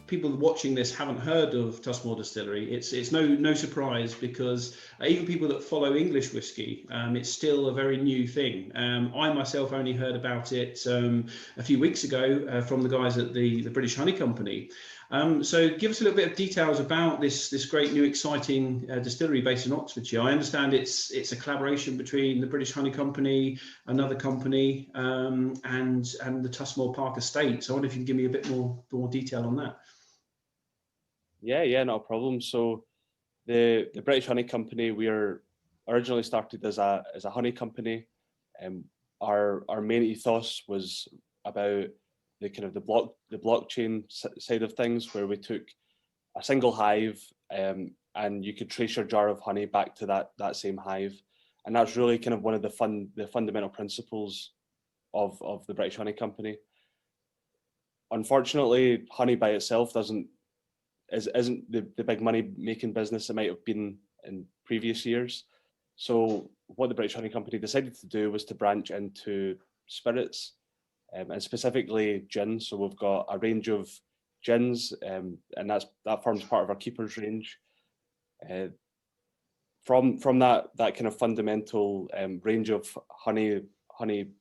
people watching this haven't heard of Tusmore Distillery, it's no surprise, because even people that follow English whiskey, it's still a very new thing. I myself only heard about it a few weeks ago from the guys at the British Honey Company. So give us a little bit of details about this great new exciting distillery based in Oxfordshire. I understand it's a collaboration between the British Honey Company, another company, and the Tusmore Park Estate. So I wonder if you can give me a bit more detail on that. Yeah, not a problem. So the British Honey Company, we are originally started as a honey company. Our main ethos was about the blockchain side of things, where we took a single hive, and you could trace your jar of honey back to that same hive, and that's really kind of one of the fundamental principles of the British Honey Company. Unfortunately, honey by itself isn't the big money making business it might have been in previous years. So what the British Honey Company decided to do was to branch into spirits, and specifically gin. So we've got a range of gins, and that forms part of our keepers range. From that kind of fundamental range of honey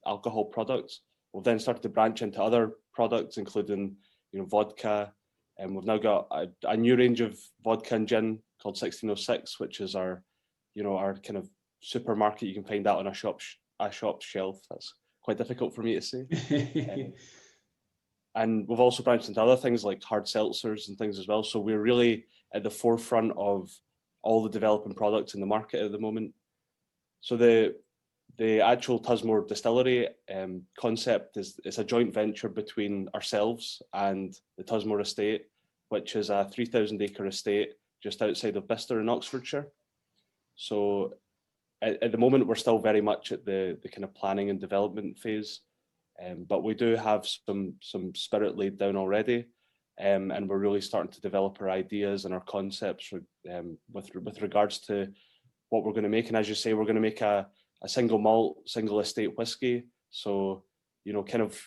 alcohol products, we've then started to branch into other products, including vodka, and we've now got a new range of vodka and gin called 1606, which is our kind of supermarket. You can find that on a shop shelf. That's quite difficult for me to say. And we've also branched into other things like hard seltzers and things as well. So we're really at the forefront of all the developing products in the market at the moment. So the actual Tusmore Distillery concept it's a joint venture between ourselves and the Tusmore Estate, which is a 3,000 acre estate just outside of Bicester in Oxfordshire. So at the moment, we're still very much at the kind of planning and development phase, but we do have some spirit laid down already, and we're really starting to develop our ideas and our concepts with regards to what we're going to make. And as you say, we're going to make a single malt, single estate whiskey. So, kind of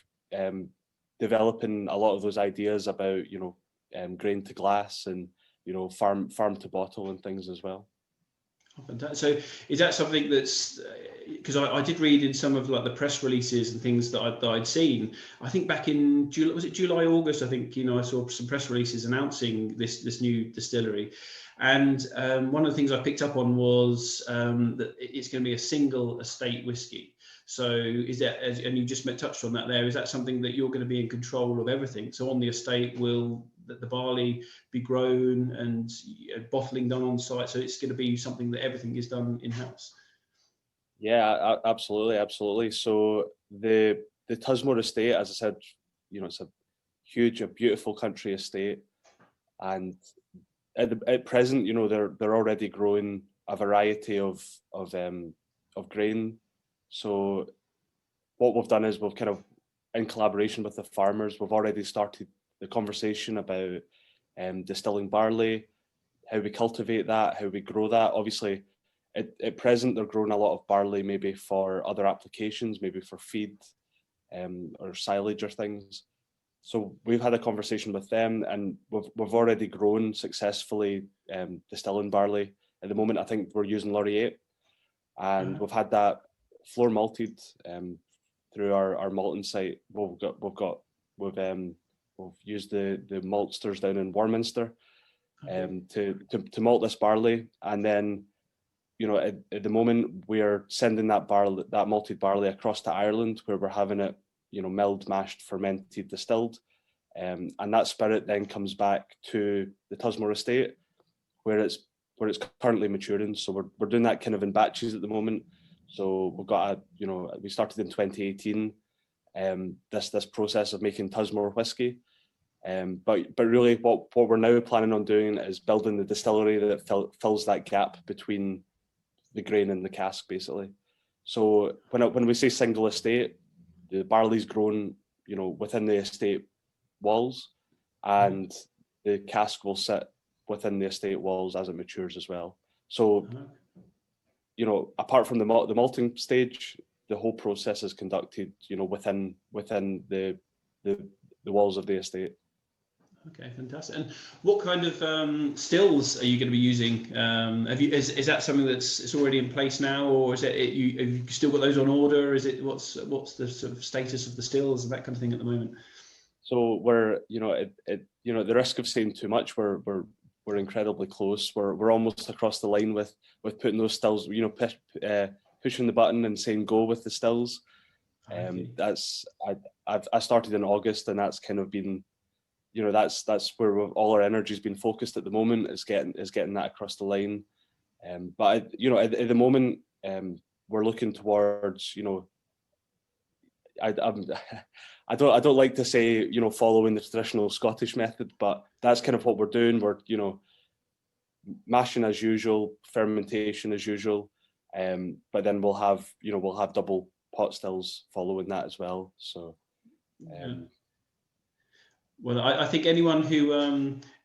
developing a lot of those ideas about, grain to glass and, farm to bottle and things as well. So is that something that's, because I did read in some of like the press releases and things that I'd seen, I think back in July, August, I think, I saw some press releases announcing this new distillery. And one of the things I picked up on was that it's going to be a single estate whiskey. So is that, and you just touched on that there, is that something that you're going to be in control of everything? So on the estate, will the barley be grown and bottling done on site? So it's going to be something that everything is done in-house? Yeah, absolutely. So the Tusmore Estate, as I said, it's a huge, a beautiful country estate. And at present, they're already growing a variety of grain. So what we've done is we've kind of, in collaboration with the farmers, we've already started the conversation about distilling barley, how we cultivate that, how we grow that. Obviously, at present, they're growing a lot of barley maybe for other applications, maybe for feed or silage or things. So we've had a conversation with them, and we've already grown successfully distilling barley. At the moment, I think we're using Laurier, and we've had that floor malted through our malting site. We've used the maltsters down in Warminster to malt this barley, and then at the moment we're sending that malted barley across to Ireland, where we're having it milled, mashed, fermented, distilled, and that spirit then comes back to the Tusmore Estate, where it's currently maturing. So we're doing that kind of in batches at the moment. So we've got we started in 2018 this process of making Tusmore whiskey, but really what we're now planning on doing is building the distillery that fills that gap between the grain and the cask, basically. So when we say single estate, the barley's grown within the estate walls, and the cask will sit within the estate walls as it matures as well. So apart from the malting stage, the whole process is conducted within the walls of the estate. Okay, fantastic. And what kind of stills are you going to be using? Is that something it's already in place now, or is have you still got those on order? Is it what's the sort of status of the stills and that kind of thing at the moment? So we're, at the risk of saying too much, we're incredibly close. We're almost across the line with putting those stills, pushing the button and saying go with the stills. Okay. I started in August, and that's kind of been, that's where all our energy's been focused at the moment, is getting that across the line. But at the moment, we're looking towards, I don't like to say, following the traditional Scottish method, but that's kind of what we're doing. We're, mashing as usual, fermentation as usual, but then we'll have double pot stills following that as well. So, well, I think anyone who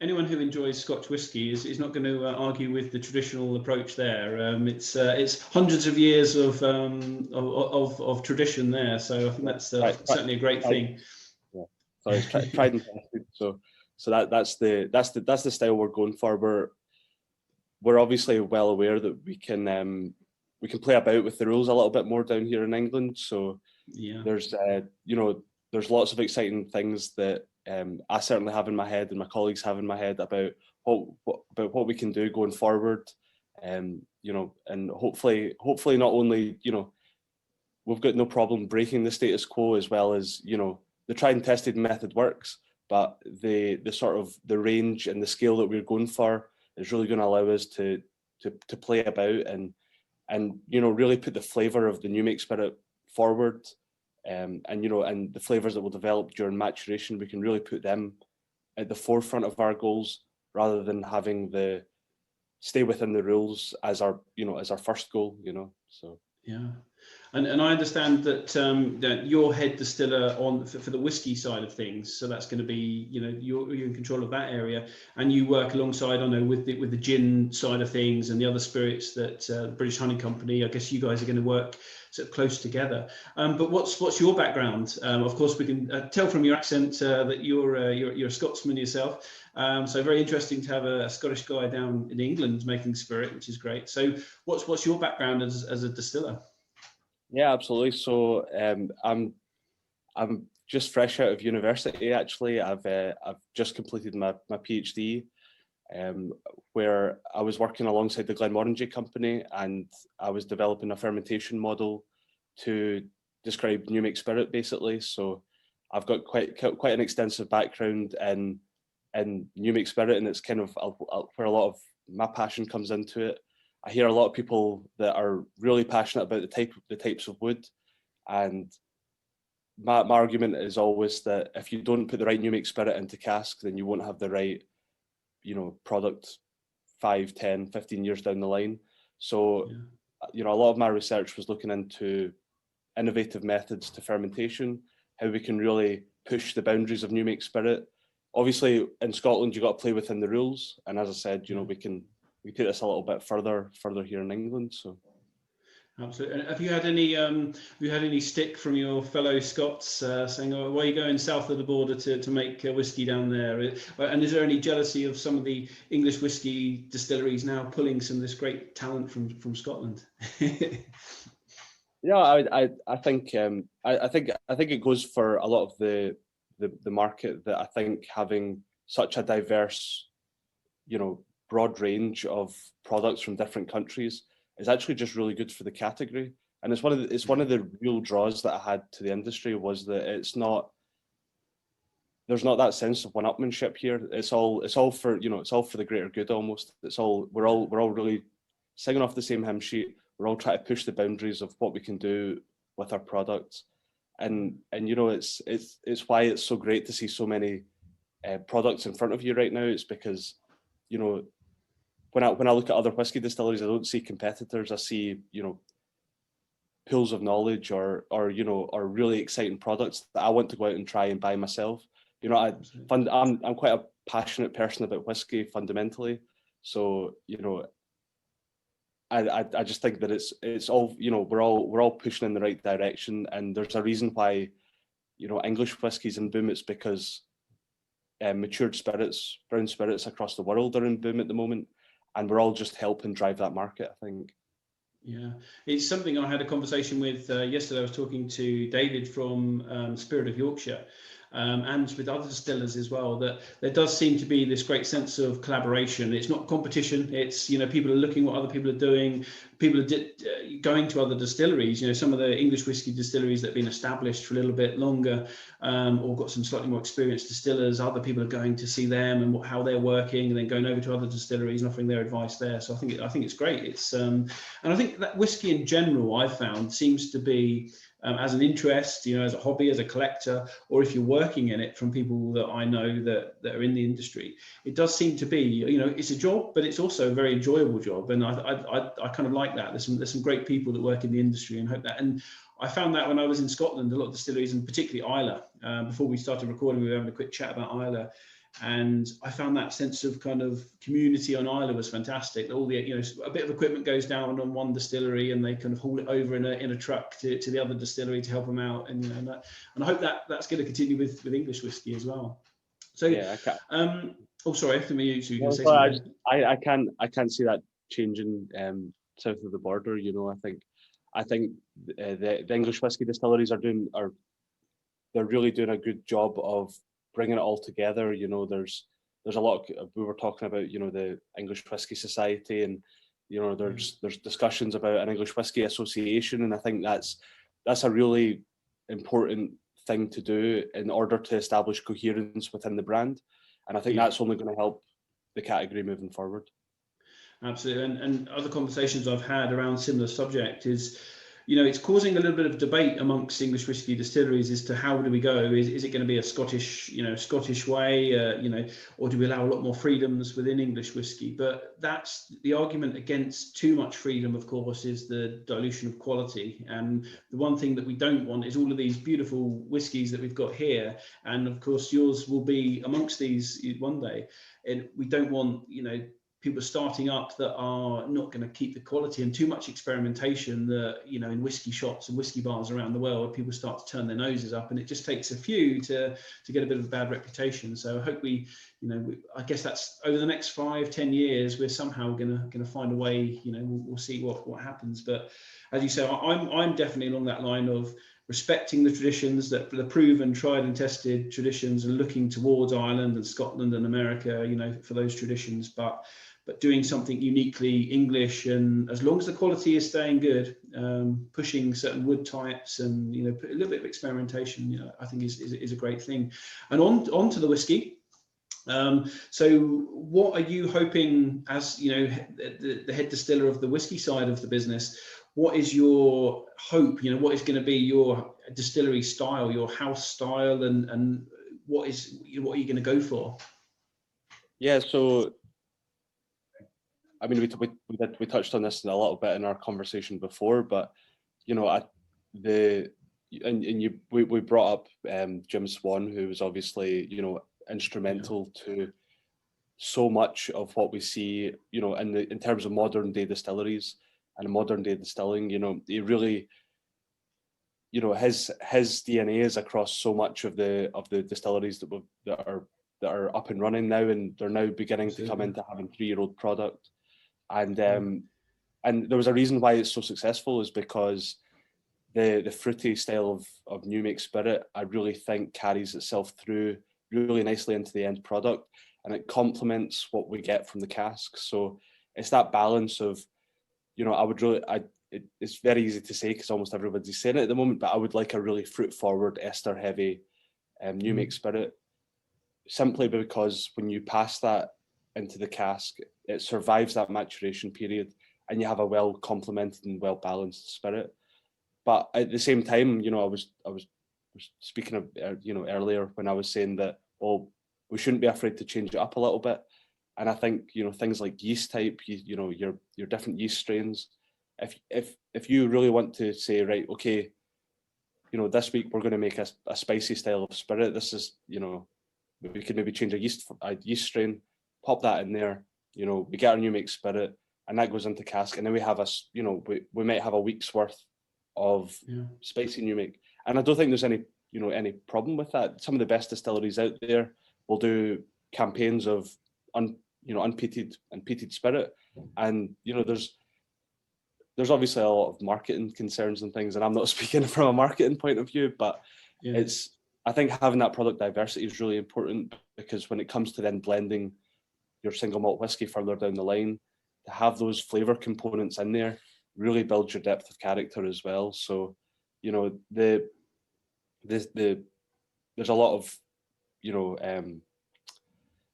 enjoys Scotch whisky is not going to argue with the traditional approach there. It's hundreds of years of tradition there, so I think that's certainly a great thing. Yeah, so it's tried and tested. So that's the style we're going for. We're obviously well aware that we can play about with the rules a little bit more down here in England. So yeah, there's lots of exciting things that I certainly have in my head, and my colleagues have in my head about what we can do going forward. And hopefully not only, we've got no problem breaking the status quo, as well as, the tried and tested method works, but the sort of the range and the scale that we're going for is really going to allow us to play about and really put the flavour of the new make spirit forward. And the flavors that will develop during maturation, we can really put them at the forefront of our goals, rather than having the stay within the rules as our first goal. So yeah. And I understand that you're head distiller for the whiskey side of things, so that's going to be, you're in control of that area, and you work alongside, I know, with the gin side of things and the other spirits that the British Honey Company. I guess you guys are going to work sort of close together. But what's your background? Of course, we can tell from your accent that you're a Scotsman yourself. So very interesting to have a Scottish guy down in England making spirit, which is great. So what's your background as a distiller? Yeah, absolutely. So I'm just fresh out of university. Actually, I've just completed my PhD, where I was working alongside the Glenmorangie company, and I was developing a fermentation model to describe new make spirit, basically. So I've got quite an extensive background in new make spirit, and it's kind of where a lot of my passion comes into it. I hear a lot of people that are really passionate about the types of wood, and my argument is always that if you don't put the right new make spirit into cask, then you won't have the right, product 5, 10, 15 years down the line. So, a lot of my research was looking into innovative methods to fermentation, how we can really push the boundaries of new make spirit. Obviously, in Scotland, you've got to play within the rules, and as I said, we take this a little bit further here in England. So, absolutely. And have you had any stick from your fellow Scots saying, "Oh, why are you going south of the border to make whiskey down there?" And is there any jealousy of some of the English whiskey distilleries now pulling some of this great talent from Scotland? Yeah, I think it goes for a lot of the market, that I think having such a diverse, broad range of products from different countries is actually just really good for the category. And it's one of the real draws that I had to the industry, was that there's not that sense of one-upmanship here. It's all for the greater good almost. We're all really singing off the same hymn sheet. We're all trying to push the boundaries of what we can do with our products. And it's why it's so great to see so many products in front of you right now. It's because, when I look at other whiskey distilleries, I don't see competitors. I see, pools of knowledge or really exciting products that I want to go out and try and buy myself. I'm quite a passionate person about whiskey fundamentally. So, I just think that it's all, we're all pushing in the right direction, and there's a reason why, English whiskey's in boom. It's because matured spirits, brown spirits across the world are in boom at the moment, and we're all just helping drive that market, I think. Yeah, it's something I had a conversation with yesterday. I was talking to David from Spirit of Yorkshire, and with other distillers as well, that there does seem to be this great sense of collaboration. It's not competition. It's, people are looking what other people are doing. People are going to other distilleries. Some of the English whiskey distilleries that have been established for a little bit longer, or got some slightly more experienced distillers. Other people are going to see them and how they're working, and then going over to other distilleries and offering their advice there. So I think it's great. It's and I think that whiskey in general, I've found, seems to be, as an interest, as a hobby, as a collector, or if you're working in it, from people that I know that are in the industry, it does seem to be, it's a job, but it's also a very enjoyable job. And I kind of like that. There's some great people that work in the industry, and hope that. And I found that when I was in Scotland, a lot of distilleries, and particularly Islay, before we started recording, we were having a quick chat about Islay. And I found that sense of kind of community on Islay was fantastic. All the, a bit of equipment goes down on one distillery, and they kind of haul it over in a truck to the other distillery to help them out. And and I hope that's going to continue with English whiskey as well. So yeah, oh, sorry, after me, you can say something. I can't see that changing south of the border. I think the English whiskey distilleries they're really doing a good job of bringing it all together. There's a lot we were talking about, the English Whiskey Society, and there's discussions about an English Whiskey Association, and I think that's a really important thing to do in order to establish coherence within the brand, and I think that's only going to help the category moving forward. Absolutely. And other conversations I've had around similar subject is, it's causing a little bit of debate amongst English whiskey distilleries as to how do we go? Is it going to be a Scottish way, or do we allow a lot more freedoms within English whiskey? But that's the argument against too much freedom, of course, is the dilution of quality. And the one thing that we don't want is all of these beautiful whiskies that we've got here. And of course, yours will be amongst these one day. And we don't want, people starting up that are not going to keep the quality, and too much experimentation that, in whiskey shops and whiskey bars around the world, people start to turn their noses up, and it just takes a few to get a bit of a bad reputation. So I hope I guess that's over the next 5-10 years, we're somehow going to find a way, we'll see what happens. But as you say, I'm definitely along that line of respecting the traditions, that the proven, tried and tested traditions, and looking towards Ireland and Scotland and America, for those traditions, but doing something uniquely English, and as long as the quality is staying good, pushing certain wood types, and a little bit of experimentation, I think is a great thing. And on to the whiskey. So what are you hoping, as the head distiller of the whiskey side of the business? What is your hope? What is going to be your distillery style, your house style, and what are you going to go for? Yeah, so I mean, we touched on this a little bit in our conversation before, but we brought up Jim Swan, who was obviously instrumental to so much of what we see, in terms of modern day distilleries and modern day distilling. He really, his DNA is across so much of the distilleries that are up and running now, and they're now beginning to come into having 3-year-old product. And there was a reason why it's so successful, is because the fruity style of new make spirit, I really think, carries itself through really nicely into the end product, and it complements what we get from the casks. So it's that balance of, it's very easy to say because almost everybody's saying it at the moment, but I would like a really fruit forward, ester heavy new make spirit, simply because when you pass that into the cask, it survives that maturation period, and you have a well complemented and well balanced spirit. But at the same time, I was speaking of earlier when I was saying that, well, we shouldn't be afraid to change it up a little bit. And I think things like yeast type, your different yeast strains. If you really want to say, right, okay, this week we're going to make a spicy style of spirit. This is, we could maybe change a yeast strain, pop that in there. We get our new make spirit, and that goes into cask, and then we have we might have a week's worth of spicy new make. And I don't think there's any problem with that. Some of the best distilleries out there we'll do campaigns of unpeated and peated spirit, and there's obviously a lot of marketing concerns and things, and I'm not speaking from a marketing point of view, but I think having that product diversity is really important, because when it comes to then blending your single malt whiskey further down the line, to have those flavour components in there really builds your depth of character as well. So, there's a lot of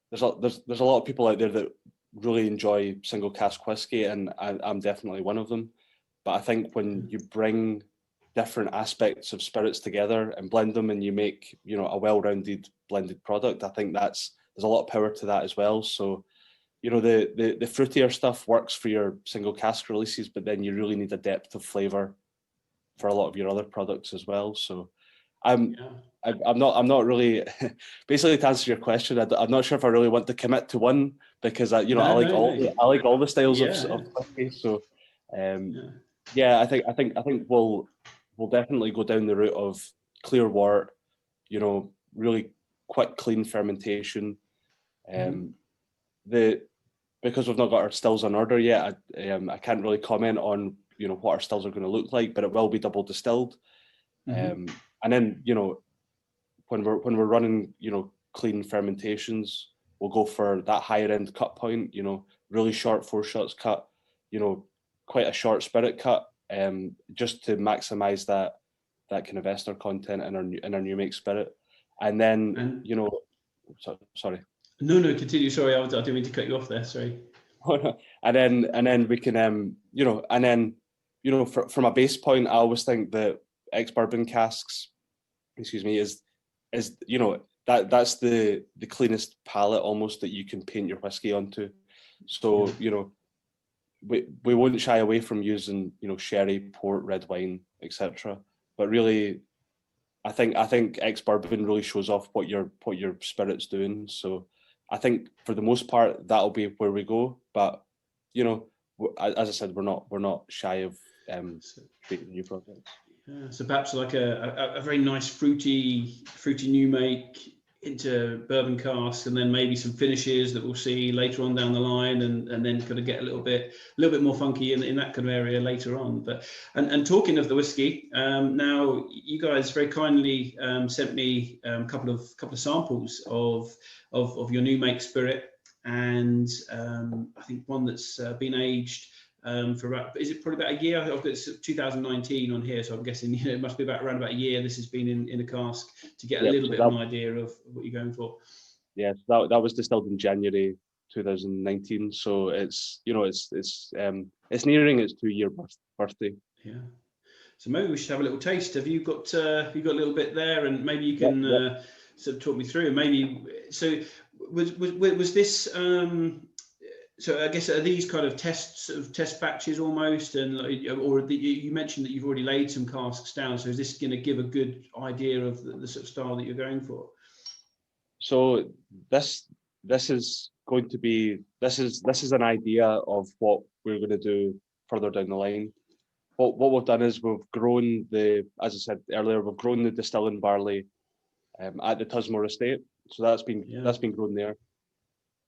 there's a lot of people out there that really enjoy single cask whiskey, and I'm definitely one of them. But I think when you bring different aspects of spirits together and blend them, and you make a well-rounded blended product, I think there's a lot of power to that as well. So the fruitier stuff works for your single cask releases, but then you really need a depth of flavour for a lot of your other products as well. So I'm not really basically, to answer your question, I'm not sure if I really want to commit to one, because I like all the styles of whiskey. So I think we'll definitely go down the route of clear wort, really quick clean fermentation. Because we've not got our stills on order yet, I can't really comment on what our stills are going to look like, but it will be double distilled. And then when we're running clean fermentations, we'll go for that higher end cut point, really short 4 shots cut, quite a short spirit cut, just to maximize that kind of ester content in our new make spirit. And then sorry. No, continue. Sorry, I didn't mean to cut you off there. Sorry. and then we can from a base point, I always think that ex-bourbon casks, is that's the cleanest palette almost that you can paint your whiskey onto. So we won't shy away from using sherry, port, red wine, etc. But really, I think ex-bourbon really shows off what your spirit's doing. So I think for the most part that'll be where we go. But as I said, we're not shy of creating new projects. Yeah, so perhaps like a very nice fruity new make into bourbon cask, and then maybe some finishes that we'll see later on down the line, and then kind of get a little bit more funky in that kind of area later on. But and talking of the whiskey, now you guys very kindly sent me a couple of samples of your new make spirit, and I think one that's been aged for about, is it probably about a year? I've got 2019 on here, so I'm guessing it must be around about a year this has been in a cask, to get a little bit of an idea of what you're going for. Yeah, that was distilled in January 2019, so it's nearing its 2-year birthday. Yeah, so maybe we should have a little taste. Have you got a little bit there, and maybe you can sort of talk me through. Maybe so was this so I guess, are these kind of test batches almost, and you mentioned that you've already laid some casks down, so is this going to give a good idea of the sort of style that you're going for? So this is going to be this is an idea of what we're going to do further down the line. What we've done is we've grown as I said earlier, we've grown the distilling barley at the Tusmore Estate, so that's been grown there.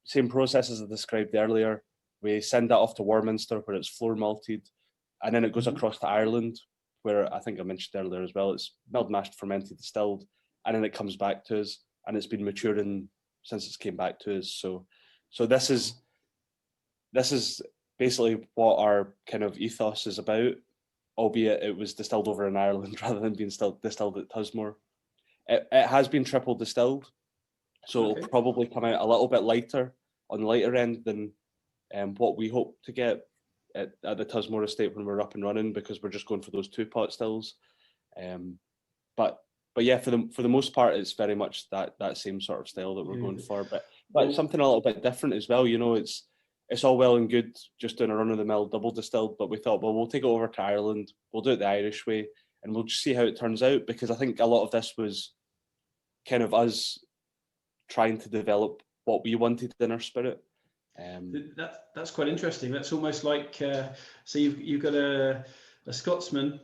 Same process as I described earlier. We send that off to Warminster, where it's floor malted, and then it goes across to Ireland, where I think I mentioned earlier as well, it's milled, mashed, fermented, distilled, and then it comes back to us, and it's been maturing since it's came back to us. So this is basically what our kind of ethos is about, albeit it was distilled over in Ireland rather than being distilled at Tusmore. It has been triple distilled, so it'll probably come out a little bit lighter, on the lighter end, than what we hope to get at the Tusmore Estate when we're up and running, because we're just going for those 2-pot stills. But yeah, for the most part, it's very much that same sort of style that we're going for. But something a little bit different as well. It's all well and good just doing a run-of-the-mill double distilled, but we thought, well, we'll take it over to Ireland, we'll do it the Irish way, and we'll just see how it turns out, because I think a lot of this was kind of us trying to develop what we wanted in our spirit. That's quite interesting. That's almost like so you've got a Scotsman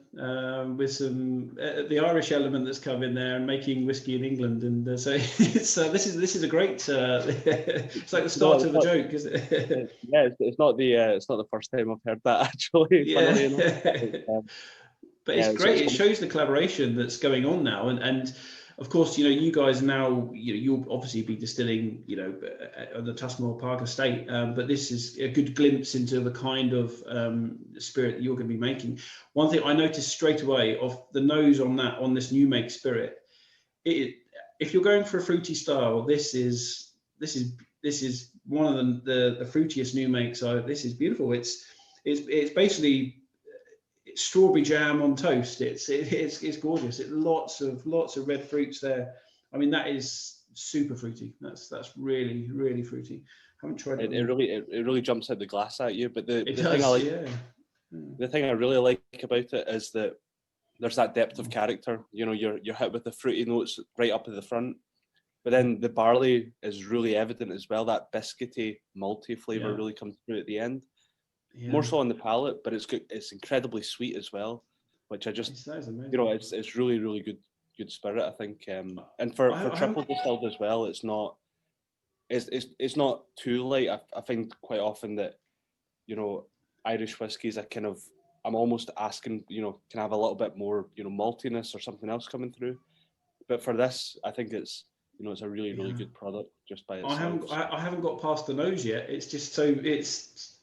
with some the Irish element that's come in there and making whiskey in England, and so it's this is a great. It's like the start of a joke, isn't it? Yeah, it's not the first time I've heard that actually. Yeah. Funnily enough, But yeah, it's great. It it's shows the collaboration that's going on now, and of course, you guys now, you'll obviously be distilling, on the Tusmore Park Estate, but this is a good glimpse into the kind of spirit that you're going to be making. One thing I noticed straight away of the nose on this new make spirit, if you're going for a fruity style, this is one of the fruitiest new makes. So this is beautiful. It's basically strawberry jam on toast. It's gorgeous. Lots of red fruits there. I mean, that is super fruity. That's really, really fruity. I haven't tried it. It really jumps out the glass at you. But the thing I like, the thing I really like about it is that there's that depth of character. You're hit with the fruity notes right up at the front, but then the barley is really evident as well. That biscuity, malty flavour really comes through at the end. Yeah. More so on the palate, but it's incredibly sweet as well, which I just it's really, really good spirit, I think. And for triple distilled as well, it's not too light. I find quite often that Irish whiskies, I'm almost asking, can I have a little bit more maltiness or something else coming through, but for this I think it's it's a really, really good product just by itself. I haven't got past the nose yet. It's just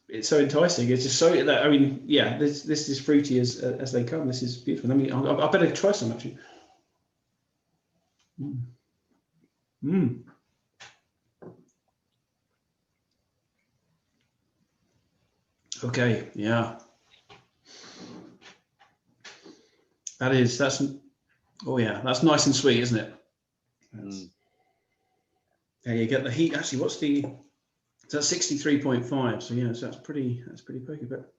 it's so enticing. It's just so that, I mean, yeah, this is fruity as they come. This is beautiful. I mean, I better try some actually. Okay, yeah. That's nice and sweet, isn't it? Yeah, you get the heat. Actually, what's the? So that's 63.5. So yeah, so that's pretty poky. But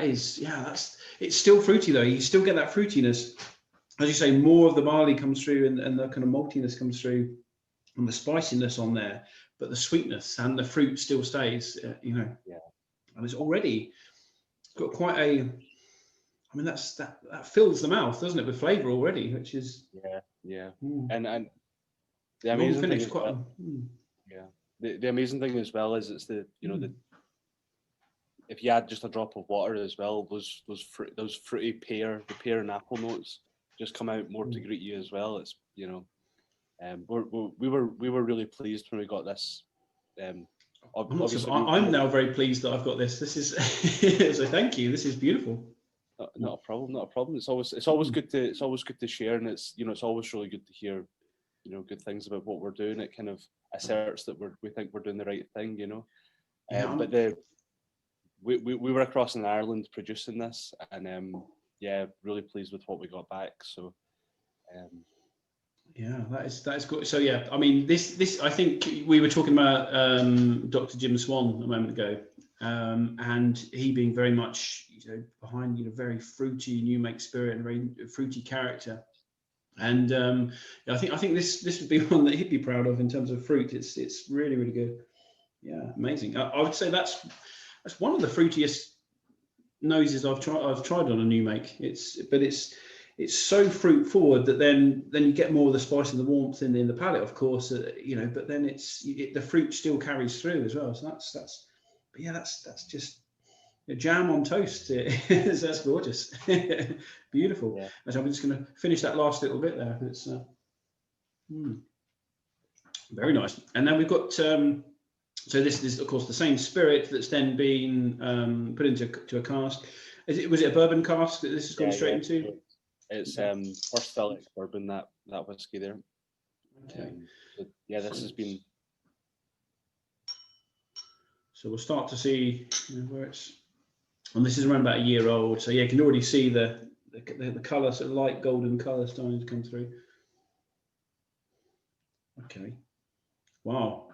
it's still fruity though. You still get that fruitiness, as you say. More of the barley comes through, and the kind of maltiness comes through, and the spiciness on there. But the sweetness and the fruit still stays. Yeah. And it's already got quite a. I mean, that fills the mouth, doesn't it, with flavour already, which is and the amazing thing is the amazing thing as well is it's the if you add just a drop of water as well, those fruity pear and apple notes just come out more to greet you as well. It's we were really pleased when we got this. I'm now very pleased that I've got this. This is so thank you. This is beautiful. Not a problem. It's always good to share, and it's always really good to hear good things about what we're doing. It kind of asserts that we think we're doing the right thing, but we were across in Ireland producing this, and really pleased with what we got back. So that is good. So yeah, I mean, this I think we were talking about Dr. Jim Swan a moment ago, and he being very much behind very fruity new make spirit and very fruity character. And I think this would be one that he'd be proud of in terms of fruit. It's really, really good. Yeah, amazing. I would say that's one of the fruitiest noses I've tried on a new make. It's so fruit forward that then you get more of the spice and the warmth in the palate, of course. But then the fruit still carries through as well. So that's just jam on toast. That's gorgeous. Beautiful. Yeah. So I'm just going to finish that last little bit there. It's very nice. And then we've got so this is of course the same spirit that's then been put into a cask. Was it a bourbon cask that this is going straight into? It's first fill bourbon, that whiskey there. Okay. This has been. So we'll start to see where it's. And this is around about a year old, so you can already see the colour, sort of light golden colour starting to come through. Okay, wow.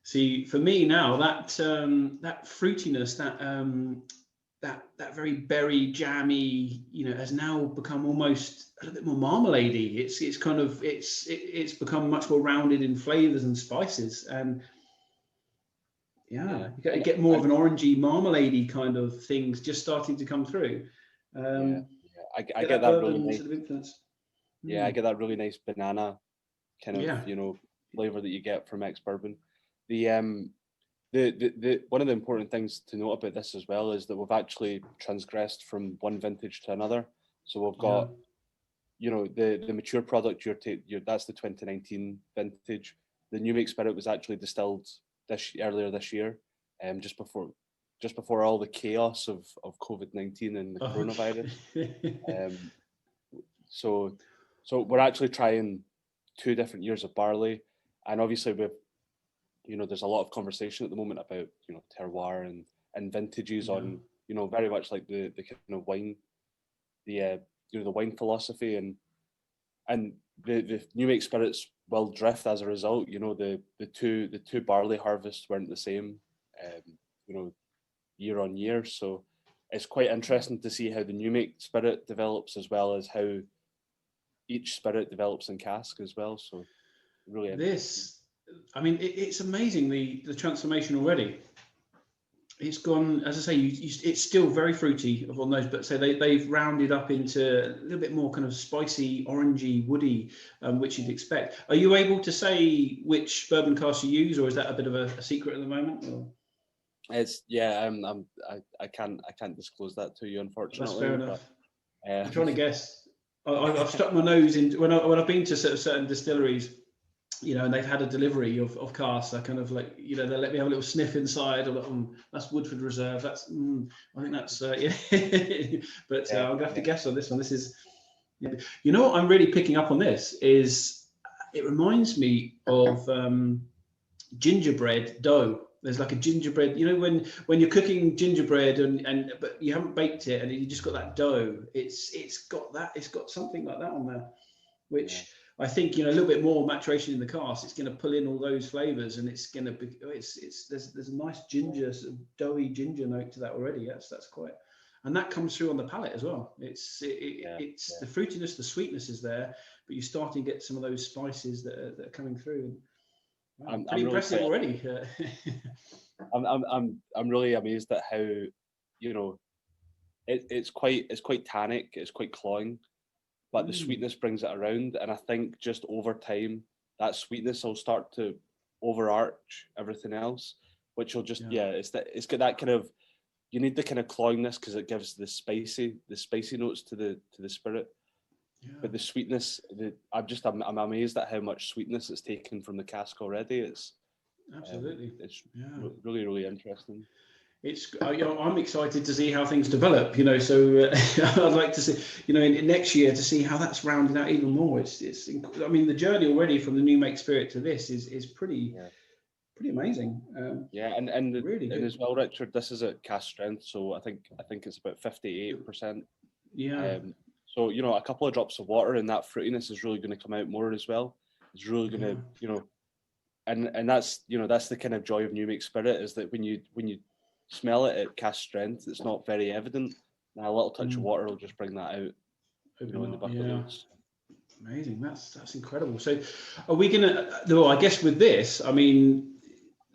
See, for me now, that fruitiness, that very berry jammy, has now become almost a little bit more marmaladey. It's become much more rounded in flavours and spices, and Yeah, you get more of an orangey, marmalade-y kind of things just starting to come through. I get that really nice sort of influence. Yeah, I get that really nice banana kind of, Yeah. flavor that you get from ex-bourbon. The one of the important things to note about this as well is that we've actually transgressed from one vintage to another. So we've got, the mature product that's the 2019 vintage. The new make spirit was actually distilled earlier this year, just before all the chaos of COVID-19 and the coronavirus. So we're actually trying 2 different years of barley, and obviously there's a lot of conversation at the moment about terroir and vintages on very much like the kind of wine, the wine philosophy, and the new make spirits will drift as a result. The two barley harvests weren't the same, year on year, so it's quite interesting to see how the new make spirit develops as well as how each spirit develops in cask as well. So really it's amazing the transformation already. It's gone, as I say, it's still very fruity on those, but so they've rounded up into a little bit more kind of spicy, orangey, woody, which you'd expect. Are you able to say which bourbon cask you use, or is that a bit of a secret at the moment? Or? It's I can't disclose that to you, unfortunately. That's fair enough. I'm trying to guess. I've stuck my nose in when I've been to certain distilleries, and they've had a delivery of casks. I kind of like, they let me have a little sniff inside. I'm like, that's Woodford Reserve. That's, I think that's, But I'm gonna have to guess on this one. This is, what I'm really picking up on this is, it reminds me of gingerbread dough. There's like a gingerbread, when you're cooking gingerbread but you haven't baked it and you just got that dough. It's got something like that on there, which I think a little bit more maturation in the cask. It's going to pull in all those flavors, and it's going to be there's a nice ginger, sort of doughy ginger note to that already. Yes, that's quite, and that comes through on the palate as well. It's the fruitiness, the sweetness is there, but you're starting to get some of those spices that are coming through. Wow, I'm pretty impressive already. I'm really amazed at how it's quite tannic, it's quite cloying, but the sweetness brings it around, and I think just over time that sweetness will start to overarch everything else, which will just it's got that kind of, you need the kind of cloyingness because it gives the spicy notes to the spirit. But the sweetness, I'm amazed at how much sweetness it's taken from the cask already. It's absolutely, really, really interesting. I'm excited to see how things develop. So I'd like to see, in next year, to see how that's rounded out even more. I mean, the journey already from the new make spirit to this is pretty amazing. And really good. And as well, Richard, this is at cask strength, so I think it's about 58%. Yeah. So a couple of drops of water and that fruitiness is really going to come out more as well. It's really going to, and that's that's the kind of joy of new make spirit, is that when you smell it at cask strength, it's not very evident. Now a little touch of water will just bring that out, in the bucket notes. Amazing, that's incredible. So, are we gonna? Well, I guess with this, I mean,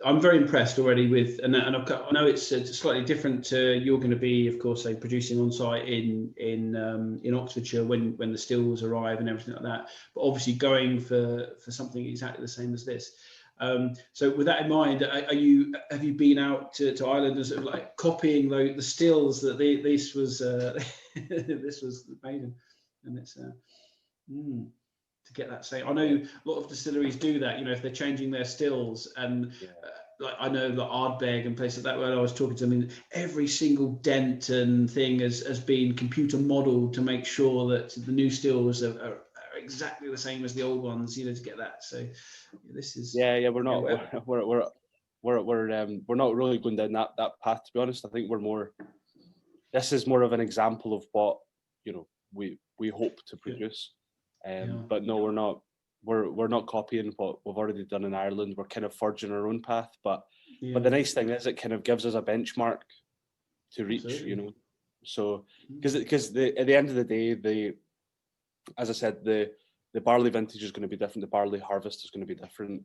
I'm very impressed already with, and I know it's slightly different. You're going to be, of course, producing on site in Oxfordshire when the stills arrive and everything like that. But obviously, going for something exactly the same as this. So, with that in mind, have you been out to Ireland and sort of like copying the stills that this was this was made, and it's to get that same. I know a lot of distilleries do that. If they're changing their stills, and like I know the Ardbeg and places like that, where I was talking to them, every single dent and thing has been computer modeled to make sure that the new stills are exactly the same as the old ones. To get that. So this is we're not we're not really going down that path, to be honest. I think this is more of an example of what we hope to produce. But no, we're not. We're not copying what we've already done in Ireland. We're kind of forging our own path. But the nice thing is, it kind of gives us a benchmark to reach. Absolutely. So because at the end of the day, as I said, the barley vintage is going to be different. The barley harvest is going to be different.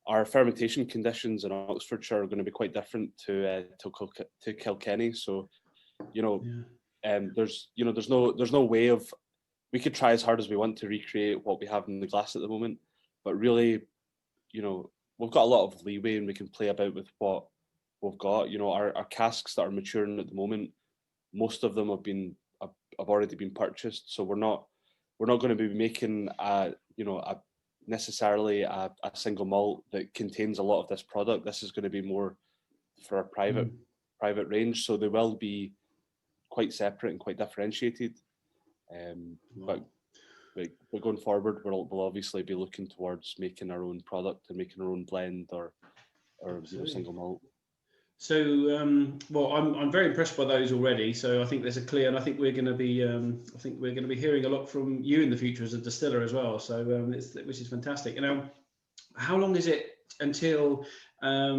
our fermentation conditions in Oxfordshire are going to be quite different to Kilkenny. So, there's no way of, we could try as hard as we want to recreate what we have in the glass at the moment, but really, we've got a lot of leeway and we can play about with what we've got. Our casks that are maturing at the moment, most of them have already been purchased. So we're not going to be making necessarily a single malt that contains a lot of this product. This is going to be more for a private range. So they will be quite separate and quite differentiated. But going forward, we'll obviously be looking towards making our own product and making our own blend or single malt. So, I'm very impressed by those already. So I think there's a clear, and I think we're going to be hearing a lot from you in the future as a distiller as well. So, which is fantastic. How long is it until I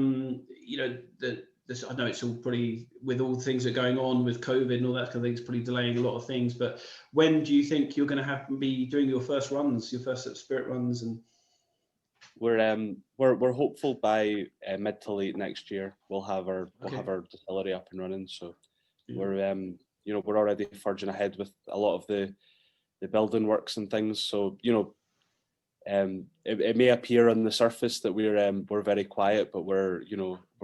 know it's all pretty, with all the things that are going on with COVID and all that kind of thing, it's pretty delaying a lot of things. But when do you think you're going to be doing your first runs, your first spirit runs? And we're hopeful by mid to late next year we'll have our distillery up and running. So we're already forging ahead with a lot of the building works and things. So it may appear on the surface that we're very quiet, but we're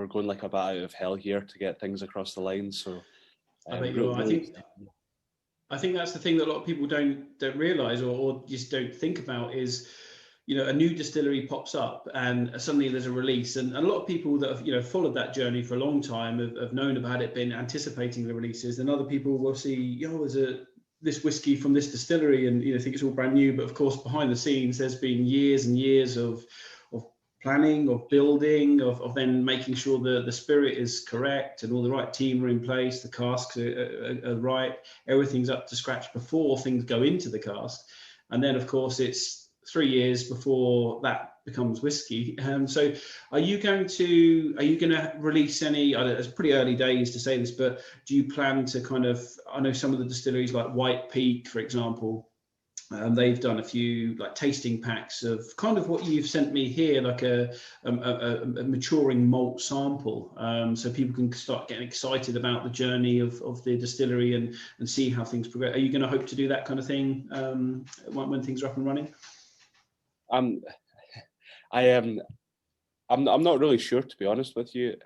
going like a bat out of hell here to get things across the line. So I bet you are. I think that's the thing that a lot of people don't realise or just don't think about is, a new distillery pops up and suddenly there's a release, and a lot of people that have followed that journey for a long time have known about it, been anticipating the releases, and other people will see, there's this whiskey from this distillery and think it's all brand new, but of course behind the scenes there's been years and years of planning, of building, of then making sure the spirit is correct and all the right team are in place, the casks are right, everything's up to scratch before things go into the cask, and then of course it's 3 years before that becomes whiskey. So are you going to release any, I know it's pretty early days to say this, but do you plan to I know some of the distilleries like White Peak, for example, they've done a few like tasting packs of kind of what you've sent me here, like a maturing malt sample, so people can start getting excited about the journey of the distillery and see how things progress. Are you going to hope to do that kind of thing when things are up and running? I'm not really sure, to be honest with you.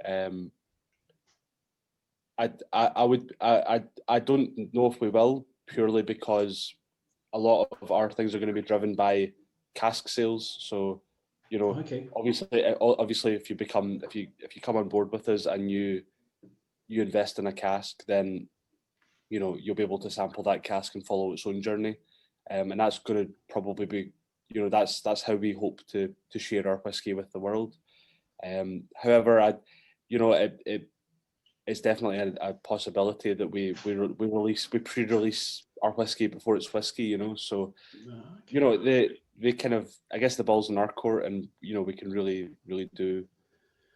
I don't know if we will, purely because a lot of our things are going to be driven by cask sales. So, obviously, if you come on board with us and you invest in a cask, then you'll be able to sample that cask and follow its own journey, and that's going to probably be. That's how we hope to share our whiskey with the world. However, it's definitely a possibility that we pre-release our whiskey before it's whiskey. So they kind of, I guess the ball's in our court, and we can really do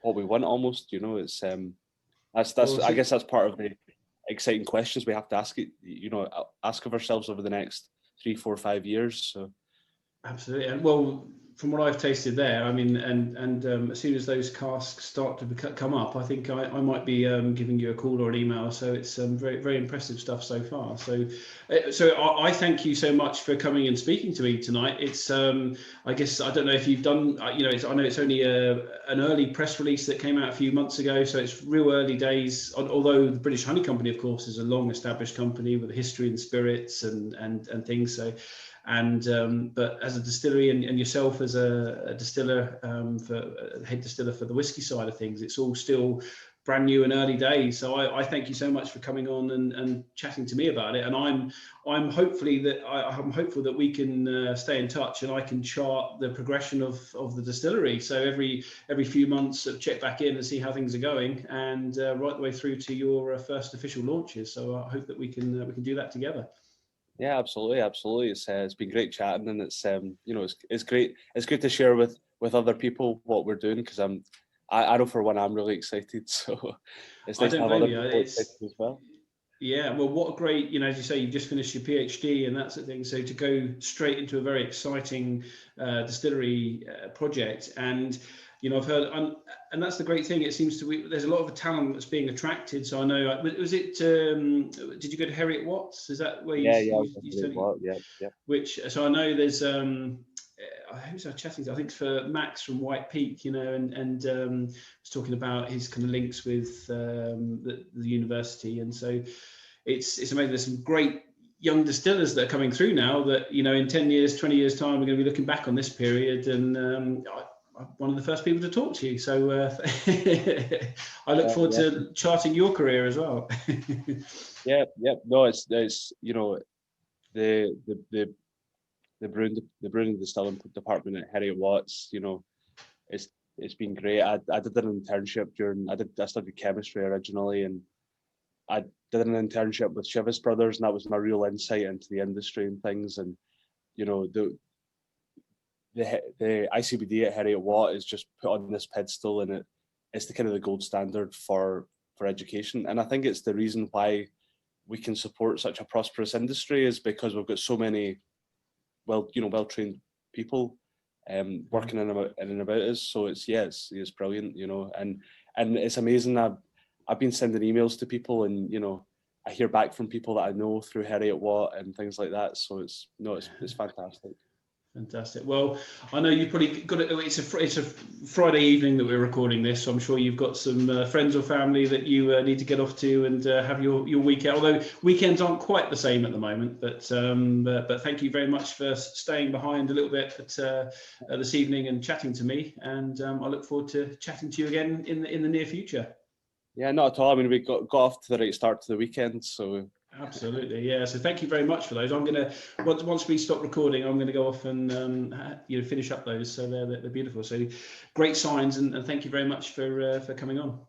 what we want almost. It's I guess that's part of the exciting questions we have to ask of ourselves over the next 3, 4, 5 years. So. Absolutely, and well, from what I've tasted there, I mean, and as soon as those casks start to come up, I think I might be giving you a call or an email. So it's very, very impressive stuff so far. So I thank you so much for coming and speaking to me tonight. It's I guess I don't know if you've done I know it's only an early press release that came out a few months ago, so it's real early days. Although the British Honey Company, of course, is a long-established company with a history in spirits and things. So. But as a distillery and yourself as a distiller, head distiller for the whiskey side of things, it's all still brand new and early days. So I thank you so much for coming on and chatting to me about it. And I'm hopeful that we can stay in touch and I can chart the progression of the distillery. So every few months, check back in and see how things are going, and right the way through to your first official launches. So I hope that we can do that together. Yeah, absolutely. It's been great chatting, and it's it's great. It's good to share with other people what we're doing, because I know for one I'm really excited. So it's nice to have other people excited as well. Yeah, well, what a great, as you say, you've just finished your PhD and that sort of thing. So to go straight into a very exciting distillery project, and I've heard, and that's the great thing. It seems there's a lot of talent that's being attracted. So I know, was it? Did you go to Heriot Watts? Is that where you studied? Yeah. So I know there's who's I chatting to? I think it's for Max from White Peak, and was talking about his kind of links with the university, and so it's amazing. There's some great young distillers that are coming through now that, in 10 years, 20 years time, we're going to be looking back on this period, and I'm one of the first people to talk to you. So I look forward to charting your career as well. No, it's the brewing and distilling department at Heriot Watts. It's been great. I did an internship I studied chemistry originally, and I did an internship with Chivas Brothers, and that was my real insight into the industry and things. And the ICBD at Heriot Watt is just put on this pedestal, and it's the kind of the gold standard for education. And I think it's the reason why we can support such a prosperous industry, is because we've got so many well-trained people working in and about us. So it's brilliant, and it's amazing. I've been sending emails to people, and I hear back from people that I know through Heriot Watt and things like that. So it's fantastic. Fantastic. Well, I know you've probably got it. It's a Friday evening that we're recording this, so I'm sure you've got some friends or family that you need to get off to and have your weekend. Although weekends aren't quite the same at the moment, but thank you very much for staying behind a little bit this evening and chatting to me. And I look forward to chatting to you again in the near future. Yeah, not at all. I mean, we got off to the right start to the weekend, so. Absolutely, yeah. So thank you very much for those. I'm going to once we stop recording, I'm going to go off and finish up those. So they're beautiful. So great signs, and thank you very much for coming on.